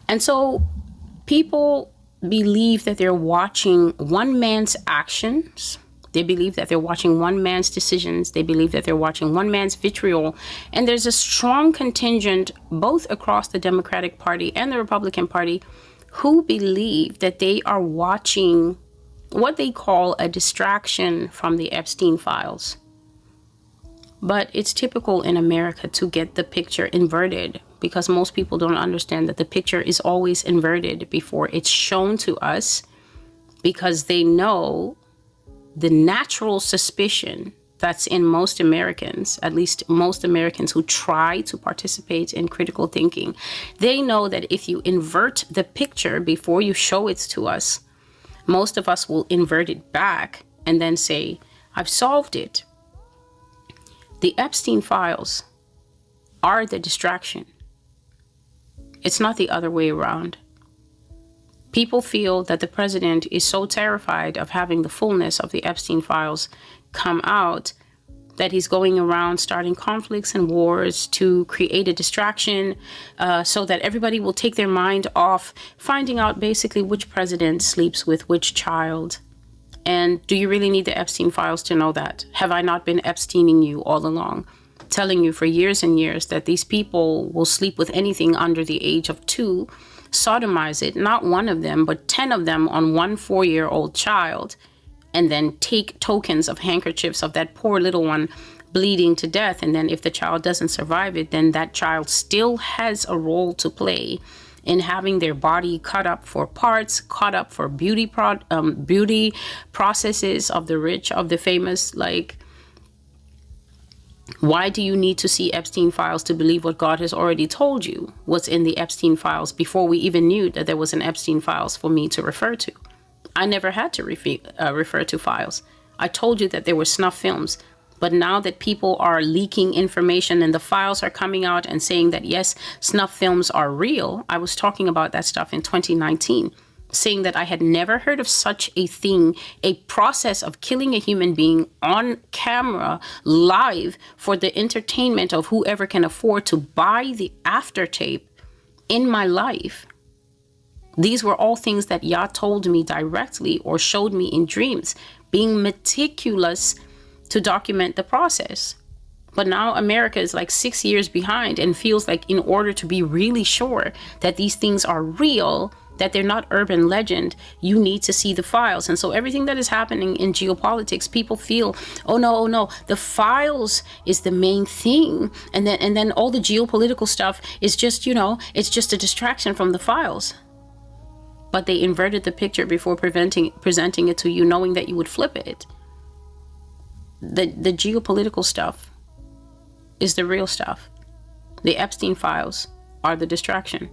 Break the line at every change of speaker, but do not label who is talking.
And so people believe that they're watching one man's actions. They believe that they're watching one man's decisions. They believe that they're watching one man's vitriol. And there's a strong contingent, both across the Democratic Party and the Republican Party, who believe that they are watching what they call a distraction from the Epstein files. But it's typical in America to get the picture inverted, because most people don't understand that the picture is always inverted before it's shown to us, because they know the natural suspicion that's in most Americans, at least most Americans who try to participate in critical thinking. They know that if you invert the picture before you show it to us, most of us will invert it back and then say, I've solved it. The Epstein files are the distraction. It's not the other way around. People feel that the president is so terrified of having the fullness of the Epstein files come out that he's going around starting conflicts and wars to create a distraction, so that everybody will take their mind off finding out basically which president sleeps with which child. And do you really need the Epstein files to know that? Have I not been Epsteining you all along, telling you for years and years that these people will sleep with anything under the age of 2, sodomize it, not one of them, but 10 of them on one 4-year-old child, and then take tokens of handkerchiefs of that poor little one bleeding to death. And then if the child doesn't survive it, then that child still has a role to play in having their body cut up for parts, cut up for beauty processes of the rich, of the famous. Like, why do you need to see Epstein files to believe what God has already told you was in the Epstein files before we even knew that there was an Epstein files for me to refer to? I never had to refer to files. I told you that there were snuff films. But now that people are leaking information and the files are coming out and saying that, yes, snuff films are real. I was talking about that stuff in 2019, saying that I had never heard of such a thing, a process of killing a human being on camera, live, for the entertainment of whoever can afford to buy the aftertape in my life. These were all things that Yah told me directly or showed me in dreams, being meticulous to document the process. But now America is like 6 years behind and feels like in order to be really sure that these things are real, that they're not urban legend, you need to see the files. And so everything that is happening in geopolitics, people feel, oh no, the files is the main thing. And then all the geopolitical stuff is just, it's just a distraction from the files. But they inverted the picture before presenting it to you, knowing that you would flip it. The geopolitical stuff is the real stuff. The Epstein files are the distraction.